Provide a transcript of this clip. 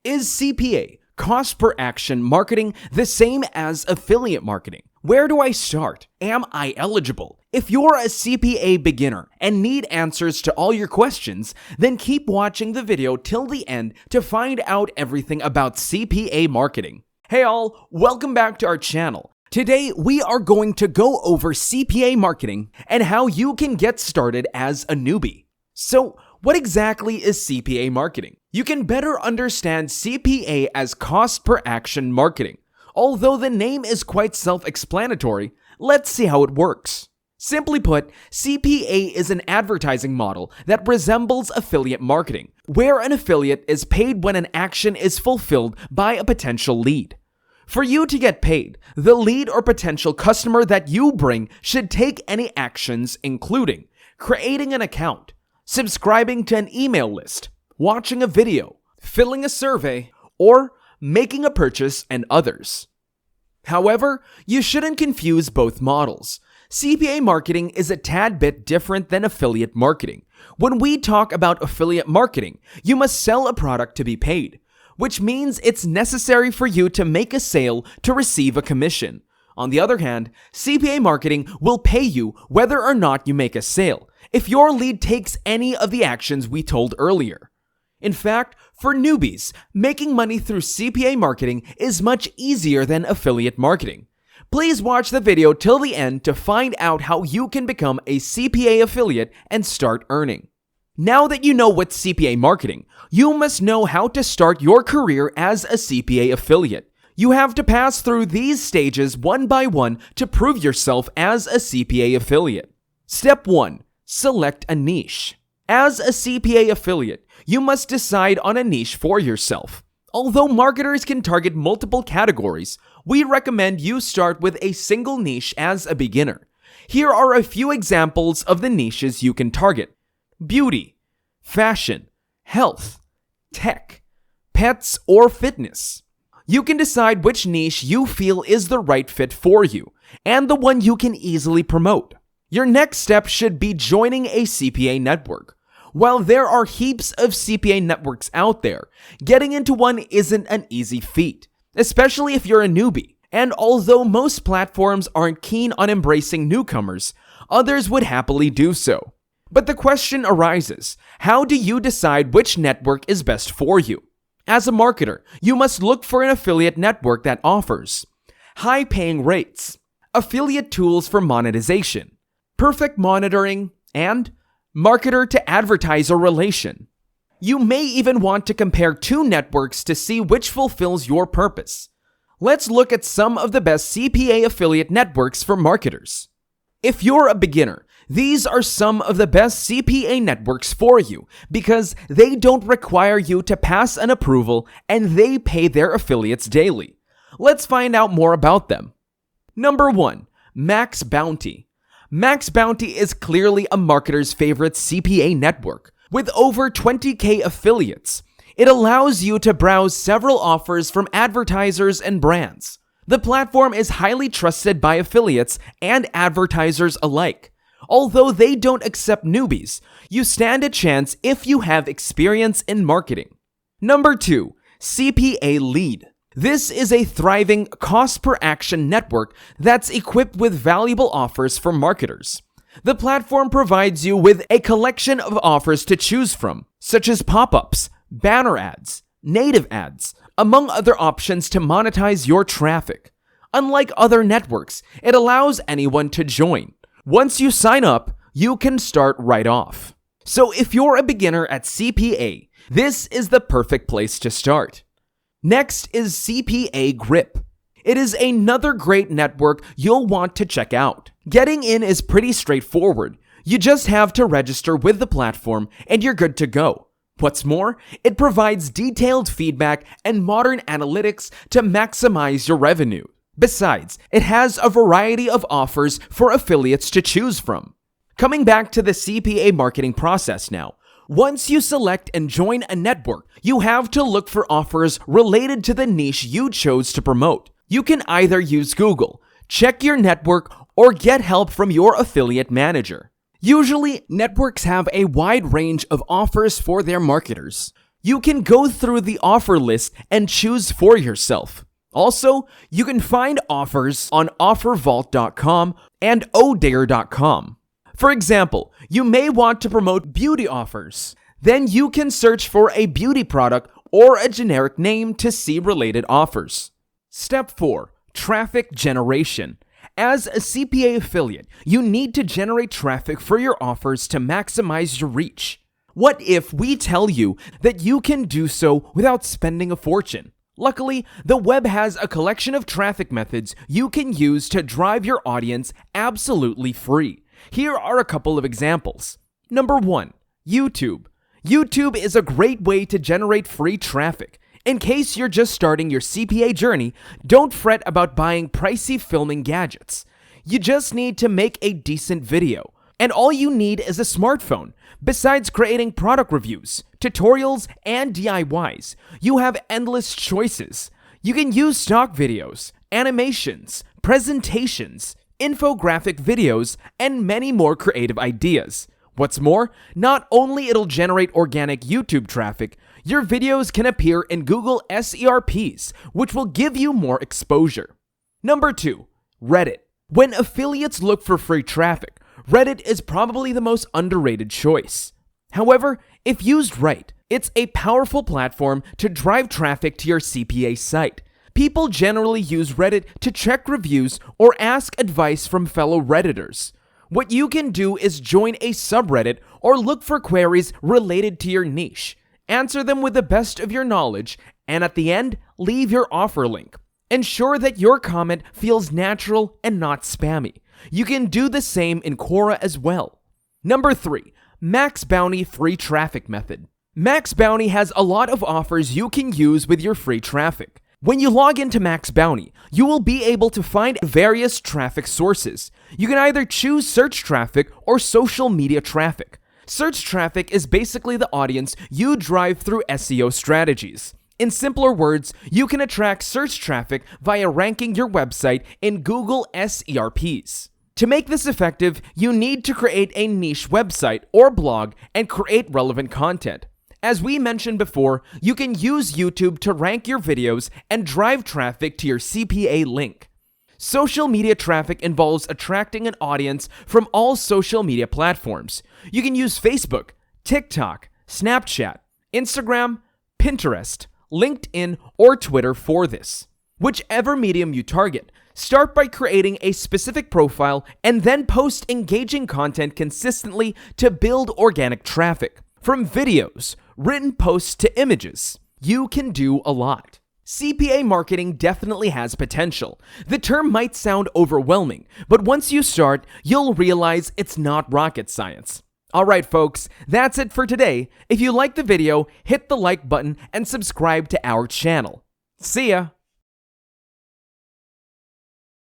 Is CPA, cost per action marketing, the same as affiliate marketing? Where do I start? Am I eligible? If you're a CPA beginner and need answers to all your questions, then keep watching the video till the end to find out everything about CPA marketing. Hey all, welcome back to our channel. Today, we are going to go over CPA marketing and how you can get started as a newbie. So, what exactly is CPA marketing? You can better understand CPA as cost per action marketing. Although the name is quite self-explanatory, let's see how it works. Simply put, CPA is an advertising model that resembles affiliate marketing, where an affiliate is paid when an action is fulfilled by a potential lead. For you to get paid, the lead or potential customer that you bring should take any actions including creating an account, subscribing to an email list, watching a video, filling a survey, or making a purchase, and others. However, you shouldn't confuse both models. CPA marketing is a tad bit different than affiliate marketing. When we talk about affiliate marketing, you must sell a product to be paid, which means it's necessary for you to make a sale to receive a commission. On the other hand, CPA marketing will pay you whether or not you make a sale, if your lead takes any of the actions we told earlier. In fact, for newbies, making money through CPA marketing is much easier than affiliate marketing. Please watch the video till the end to find out how you can become a CPA affiliate and start earning. Now that you know what's CPA marketing, you must know how to start your career as a CPA affiliate. You have to pass through these stages one by one to prove yourself as a CPA affiliate. Step 1. Select a niche. As a CPA affiliate, you must decide on a niche for yourself. Although marketers can target multiple categories, we recommend you start with a single niche as a beginner. Here are a few examples of the niches you can target: beauty, fashion, health, tech, pets, or fitness. You can decide which niche you feel is the right fit for you and the one you can easily promote. Your next step should be joining a CPA network. While there are heaps of CPA networks out there, getting into one isn't an easy feat, especially if you're a newbie. And although most platforms aren't keen on embracing newcomers, others would happily do so. But the question arises, how do you decide which network is best for you? As a marketer, you must look for an affiliate network that offers high-paying rates, affiliate tools for monetization, perfect monitoring, and marketer to advertiser relation. You may even want to compare two networks to see which fulfills your purpose. Let's look at some of the best CPA affiliate networks for marketers. If you're a beginner, these are some of the best CPA networks for you because they don't require you to pass an approval and they pay their affiliates daily. Let's find out more about them. Number 1. Max Bounty. Max Bounty is clearly a marketer's favorite CPA network. With over 20,000 affiliates, it allows you to browse several offers from advertisers and brands. The platform is highly trusted by affiliates and advertisers alike. Although they don't accept newbies, you stand a chance if you have experience in marketing. Number 2. CPA Lead. This is a thriving cost per action network that's equipped with valuable offers for marketers. The platform provides you with a collection of offers to choose from, such as pop-ups, banner ads, native ads, among other options to monetize your traffic. Unlike other networks, it allows anyone to join. Once you sign up, you can start right off. So if you're a beginner at CPA, this is the perfect place to start. Next is CPA Grip. It is another great network you'll want to check out. Getting in is pretty straightforward. You just have to register with the platform and you're good to go. What's more, it provides detailed feedback and modern analytics to maximize your revenue. Besides, it has a variety of offers for affiliates to choose from. Coming back to the CPA marketing process now. Once you select and join a network, you have to look for offers related to the niche you chose to promote. You can either use Google, check your network, or get help from your affiliate manager. Usually, networks have a wide range of offers for their marketers. You can go through the offer list and choose for yourself. Also, you can find offers on offervault.com and odare.com. For example, you may want to promote beauty offers. Then you can search for a beauty product or a generic name to see related offers. Step 4. Traffic generation. As a CPA affiliate, you need to generate traffic for your offers to maximize your reach. What if we tell you that you can do so without spending a fortune? Luckily, the web has a collection of traffic methods you can use to drive your audience absolutely free. Here are a couple of examples. Number 1, YouTube. YouTube is a great way to generate free traffic. In case you're just starting your CPA journey, don't fret about buying pricey filming gadgets. You just need to make a decent video. And all you need is a smartphone. Besides creating product reviews, tutorials, and DIYs, you have endless choices. You can use stock videos, animations, presentations, infographic videos, and many more creative ideas. What's more, not only it'll generate organic YouTube traffic, your videos can appear in Google SERPs, which will give you more exposure. Number 2, Reddit. When affiliates look for free traffic, Reddit is probably the most underrated choice. However, if used right, it's a powerful platform to drive traffic to your CPA site. People generally use Reddit to check reviews or ask advice from fellow Redditors. What you can do is join a subreddit or look for queries related to your niche. Answer them with the best of your knowledge, and at the end, leave your offer link. Ensure that your comment feels natural and not spammy. You can do the same in Quora as well. Number 3, Max Bounty free traffic method. Max Bounty has a lot of offers you can use with your free traffic. When you log into Max Bounty, you will be able to find various traffic sources. You can either choose search traffic or social media traffic. Search traffic is basically the audience you drive through SEO strategies. In simpler words, you can attract search traffic via ranking your website in Google SERPs. To make this effective, you need to create a niche website or blog and create relevant content. As we mentioned before, you can use YouTube to rank your videos and drive traffic to your CPA link. Social media traffic involves attracting an audience from all social media platforms. You can use Facebook, TikTok, Snapchat, Instagram, Pinterest, LinkedIn, or Twitter for this. Whichever medium you target, start by creating a specific profile and then post engaging content consistently to build organic traffic. From videos, written posts to images, you can do a lot. CPA marketing definitely has potential. The term might sound overwhelming, but once you start, you'll realize it's not rocket science. Alright folks, that's it for today. If you liked the video, hit the like button and subscribe to our channel. See ya!